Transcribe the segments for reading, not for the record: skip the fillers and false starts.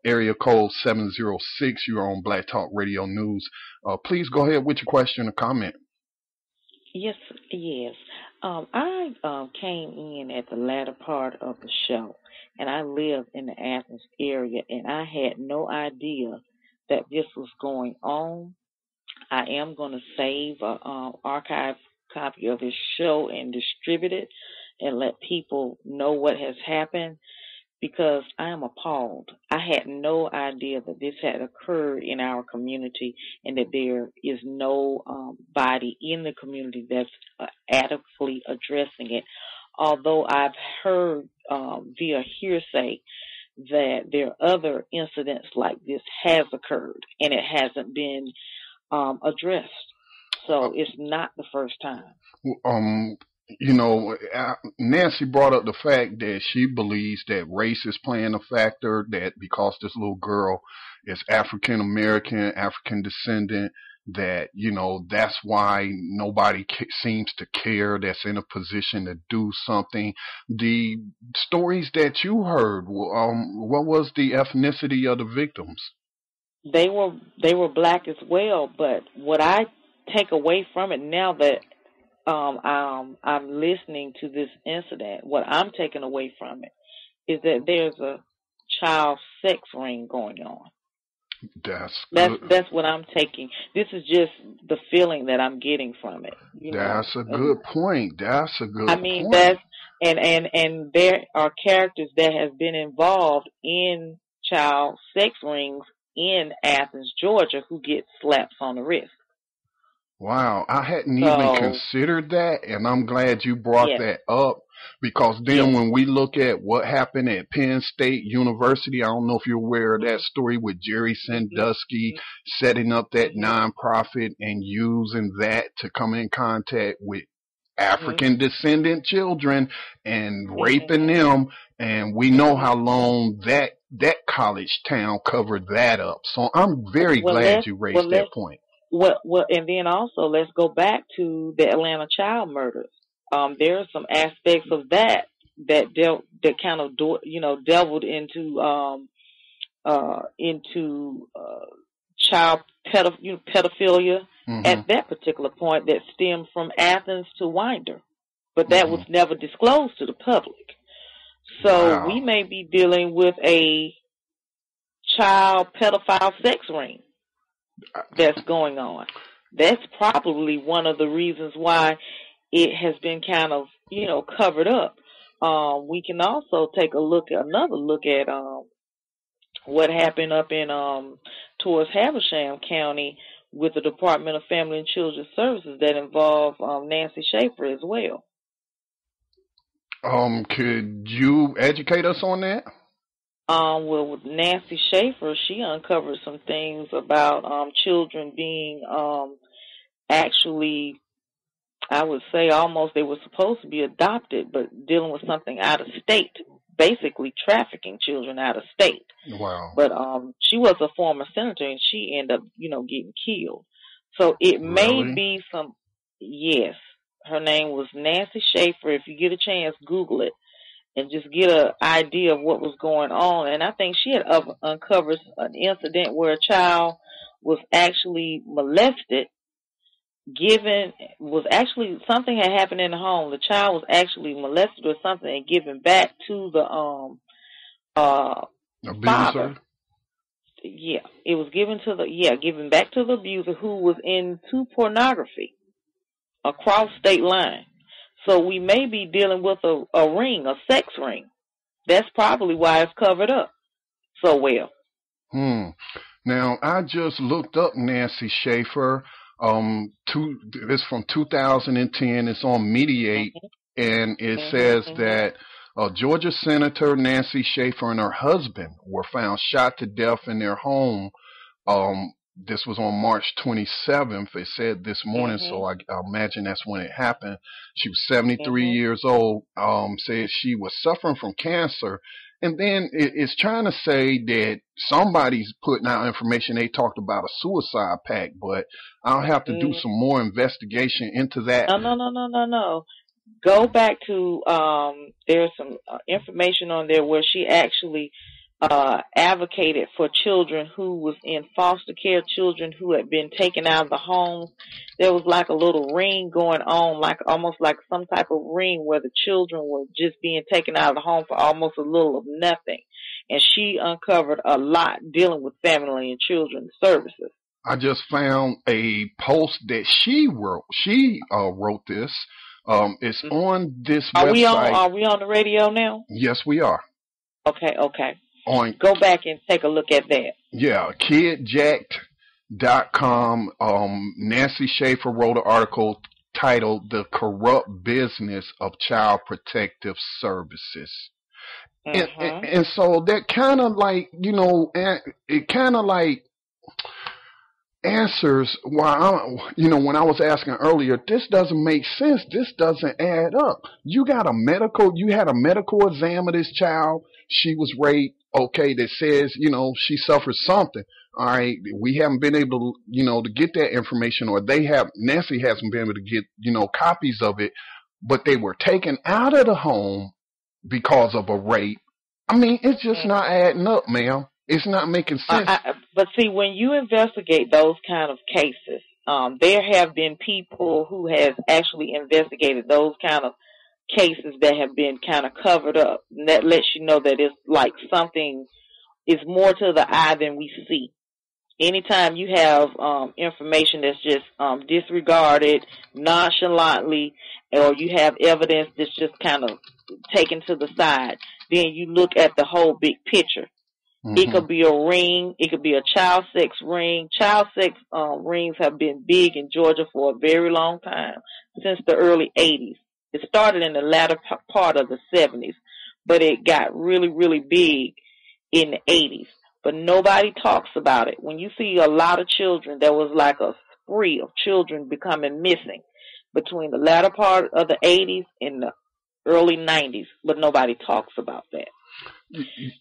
area code 706. You're on Black Talk Radio News. Please go ahead with your question or comment. Yes, yes. I came in at the latter part of the show, and I live in the Athens area, and I had no idea that this was going on. I am going to save an archive copy of this show and distribute it and let people know what has happened because I am appalled. I had no idea that this had occurred in our community and that there is no body in the community that's adequately addressing it. Although I've heard via hearsay that there are other incidents like this has occurred and it hasn't been addressed. So it's not the first time. Um, Nancy brought up the fact that she believes that race is playing a factor, that because this little girl is African American, African descendant, that, that's why nobody seems to care that's in a position to do something. The stories that you heard, what was the ethnicity of the victims? They were black as well, but what I take away from it now that I'm listening to this incident, what I'm taking away from it is that there's a child sex ring going on. That's what I'm taking. This is just the feeling that I'm getting from it. That's a good point. That's a good point. I mean, and there are characters that have been involved in child sex rings in Athens, Georgia, who get slaps on the wrist. Wow, I hadn't even considered that, and I'm glad you brought that up, because then when we look at what happened at Penn State University, I don't know if you're aware of that story with Jerry Sandusky setting up that nonprofit and using that to come in contact with African descendant children and raping them, and we know how long that college town covered that up. So I'm very glad you raised that point. Well, and then also let's go back to the Atlanta child murders. There are some aspects of that kind of delved into child pedophilia at that particular point that stemmed from Athens to Winder, but that was never disclosed to the public. So we may be dealing with a child pedophile sex ring that's going on. That's probably one of the reasons why it has been kind of, covered up. We can also take another look at what happened up in towards Habersham County with the Department of Family and Children's Services that involved Nancy Schaefer as well. Could you educate us on that? Well, with Nancy Schaefer, she uncovered some things about children being actually, I would say almost they were supposed to be adopted, but dealing with something out of state, basically trafficking children out of state. Wow. But she was a former senator, and she ended up, getting killed. So it may be yes, her name was Nancy Schaefer. If you get a chance, Google it and just get an idea of what was going on. And I think she had uncovered an incident where a child was actually molested, something had happened in the home. The child was actually molested or something and given back to the father. Yeah, it was given back to the abuser, who was into pornography across state line. So we may be dealing with a ring, a sex ring. That's probably why it's covered up so well. Now, I just looked up Nancy Schaefer. It's from 2010. It's on Mediate, and it says that Georgia Senator Nancy Schaefer and her husband were found shot to death in their home. This was on March 27th. It said this morning, so I imagine that's when it happened. She was 73 years old. Said she was suffering from cancer. And then it's trying to say that somebody's putting out information. They talked about a suicide pact, but I'll have to do some more investigation into that. No. Go back to, there's some information on there where she actually advocated for children who was in foster care, children who had been taken out of the homes. There was like a little ring going on, like almost like some type of ring where the children were just being taken out of the home for almost a little of nothing. And she uncovered a lot dealing with family and children services. I just found a post that she wrote. She wrote this. It's on this website. Are we on the radio now? Yes, we are. Okay, okay. Go back and take a look at that. Yeah, kidjacked.com. Nancy Schaefer wrote an article titled "The Corrupt Business of Child Protective Services." And so that kind of like, it kind of like answers why when I was asking earlier, this doesn't make sense. This doesn't add up. You had a medical exam of this child. She was raped. Okay, that says, she suffered something. All right, we haven't been able to, to get that information, or Nancy hasn't been able to get, copies of it, but they were taken out of the home because of a rape. I mean, it's just not adding up, ma'am. It's not making sense. But see, when you investigate those kind of cases, there have been people who have actually investigated those kind of cases that have been kind of covered up. And that lets you know that it's like something is more to the eye than we see. Anytime you have information that's just disregarded nonchalantly, or you have evidence that's just kind of taken to the side, then you look at the whole big picture. It could be a ring. It could be a child sex ring. Child sex rings have been big in Georgia for a very long time, since the early 80s. It started in the latter part of the 70s, but it got really, really big in the 80s. But nobody talks about it. When you see a lot of children, there was like a spree of children becoming missing between the latter part of the 80s and the early 90s, but nobody talks about that.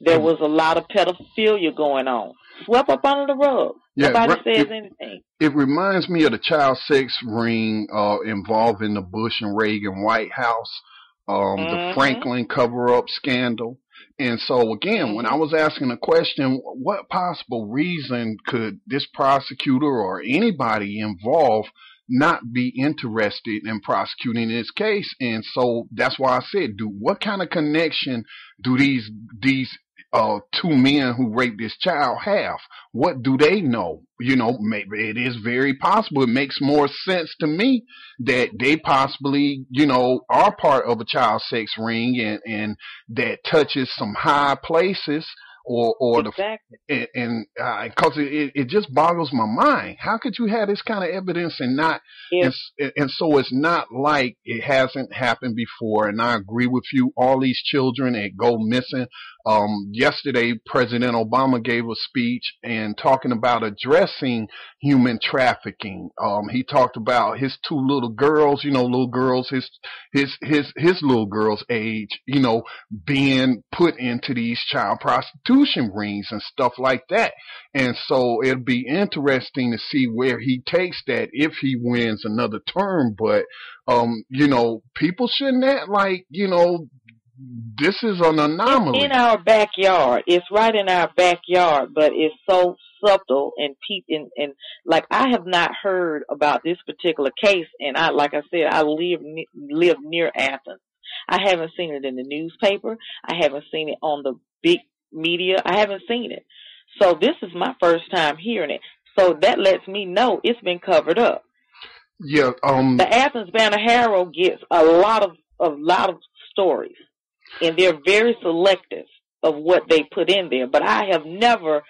There was a lot of pedophilia going on, swept up under the rug. Nobody says anything. It reminds me of the child sex ring involving the Bush and Reagan White House, the Franklin cover-up scandal. And so, again, when I was asking the question, what possible reason could this prosecutor or anybody involved not be interested in prosecuting this case? And so that's why I said, what kind of connection do these two men who raped this child have? What do they know? Maybe it is very possible. It makes more sense to me that they possibly, are part of a child sex ring and that touches some high places. Or exactly. Because it just boggles my mind. How could you have this kind of evidence and not? And so it's not like it hasn't happened before. And I agree with you. All these children that go missing. Yesterday, President Obama gave a speech and talking about addressing human trafficking. He talked about his two little girls. His little girls' age. Being put into these child prostitution rings and stuff like that. And so it'll be interesting to see where he takes that if he wins another term. But, people shouldn't act like, this is an anomaly. It's in our backyard. It's right in our backyard, but it's so subtle and like I have not heard about this particular case. And like I said, I live near Athens. I haven't seen it in the newspaper. I haven't seen it on the big media. I haven't seen it. So this is my first time hearing it. So that lets me know it's been covered up. Yeah. The Athens Banner Herald gets a lot of stories, and they're very selective of what they put in there. But I have never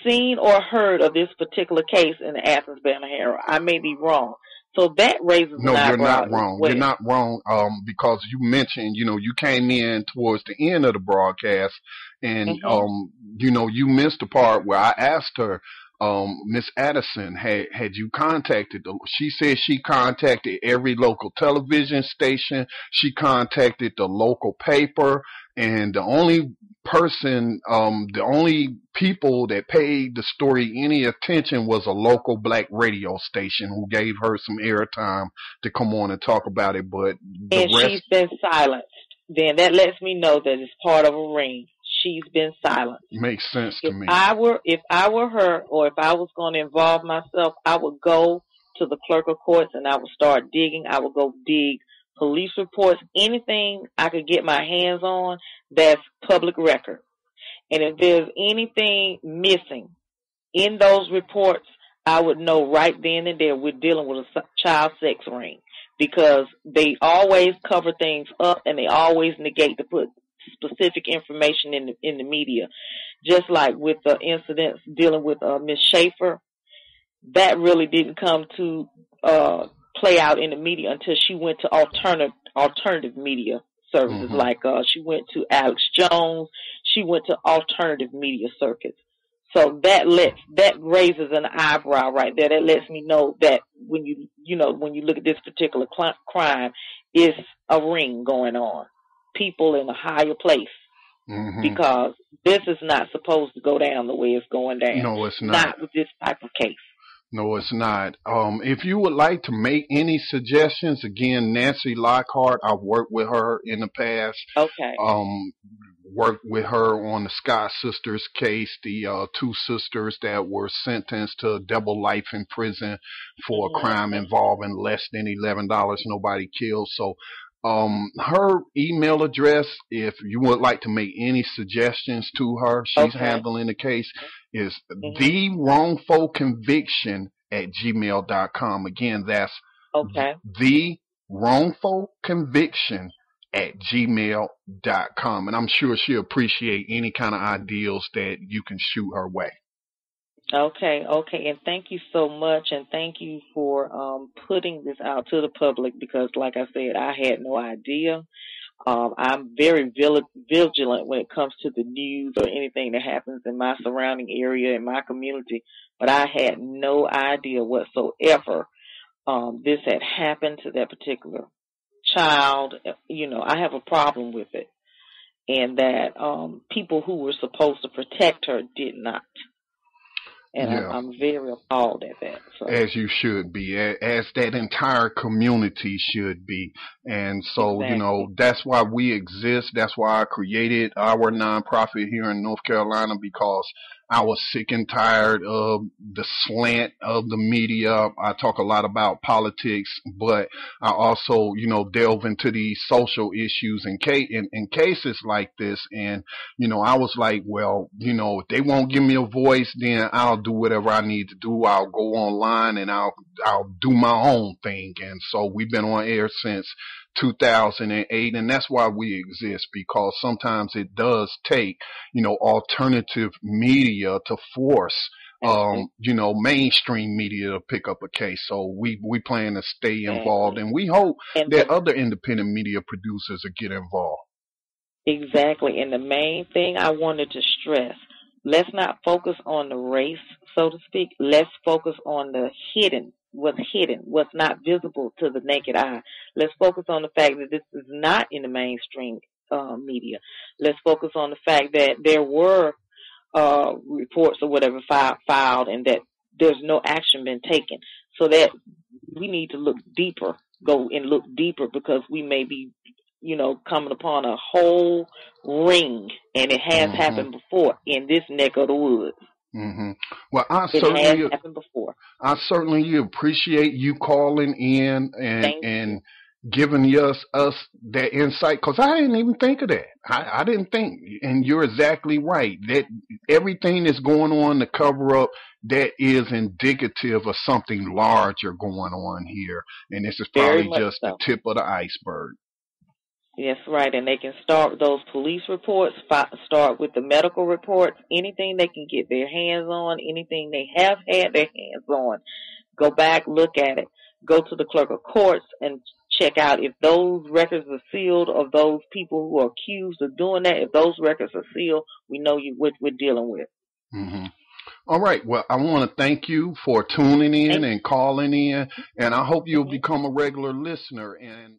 seen or heard of this particular case in the Athens Banner Herald. I may be wrong. So that raises an eyebrow. No, you're not wrong. You're not wrong, because you mentioned, you came in towards the end of the broadcast, and you missed the part where I asked her, Miss Addison, had you contacted them? She said she contacted every local television station. She contacted the local paper, and the only people that paid the story any attention was a local black radio station who gave her some airtime to come on and talk about it. But she's been silenced. Then that lets me know that it's part of a ring. she's been silenced. Makes sense to If me. I were her, or if I was going to involve myself, I would go to the clerk of courts and I would start digging. I would go dig police reports, anything I could get my hands on that's public record. And if there's anything missing in those reports, I would know right then and there we're dealing with a child sex ring, because they always cover things up and they always negate to put specific information in the media. Just like with the incidents dealing with Miss Schaefer, that really didn't come to play out in the media until she went to alternative media services. Mm-hmm. Like she went to Alex Jones, she went to alternative media circuits. So that raises an eyebrow right there. That lets me know that when when you look at this particular crime, it's a ring going on. People in a higher place, Mm-hmm. because this is not supposed to go down the way it's going down. No, it's not. Not with this type of case. No, it's not. If you would like to make any suggestions, again, Nancy Lockhart, I've worked with her in the past. Okay. Worked with her on the Scott sisters case, the two sisters that were sentenced to double life in prison for a crime involving less than $11, nobody killed. So her email address, if you would like to make any suggestions to her, she's handling the case, is the wrongful conviction at gmail.com. Again, that's the wrongful conviction at gmail.com. And I'm sure she'll appreciate any kind of ideals that you can shoot her way. Okay. And thank you so much, and thank you for putting this out to the public, because, like I said, I had no idea. I'm very vigilant when it comes to the news or anything that happens in my surrounding area, in my community, but I had no idea whatsoever this had happened to that particular child. I have a problem with it, and that people who were supposed to protect her did not. And I'm very appalled at that. So. As you should be, as that entire community should be. And so, that's why we exist. That's why I created our nonprofit here in North Carolina, because I was sick and tired of the slant of the media. I talk a lot about politics, but I also, delve into these social issues in cases like this. And, I was like, well, if they won't give me a voice, then I'll do whatever I need to do. I'll go online and I'll do my own thing. And so we've been on air since 2008, and that's why we exist, because sometimes it does take, alternative media to force, mainstream media to pick up a case. So we plan to stay involved, and we hope that other independent media producers will get involved. Exactly. And the main thing I wanted to stress, let's not focus on the race, so to speak. Let's focus on the what's not visible to the naked eye. Let's focus on the fact that this is not in the mainstream media. Let's focus on the fact that there were reports or whatever filed, and that there's no action been taken. So that we need to go and look deeper, because we may be coming upon a whole ring, and it has happened before in this neck of the woods. Well, it has happened before. I certainly appreciate you calling in and giving us that insight, because I didn't even think of that. I didn't think, and you're exactly right, that everything that's going on to cover up, that is indicative of something larger going on here, and this is probably just the tip of the iceberg. Yes, right. And they can start with those police reports, start with the medical reports, anything they can get their hands on, anything they have had their hands on. Go back, look at it. Go to the clerk of courts and check out if those records are sealed, of those people who are accused of doing that. If those records are sealed, we know what we're dealing with. All right. Well, I want to thank you for tuning in and calling in, and I hope you'll become a regular listener. And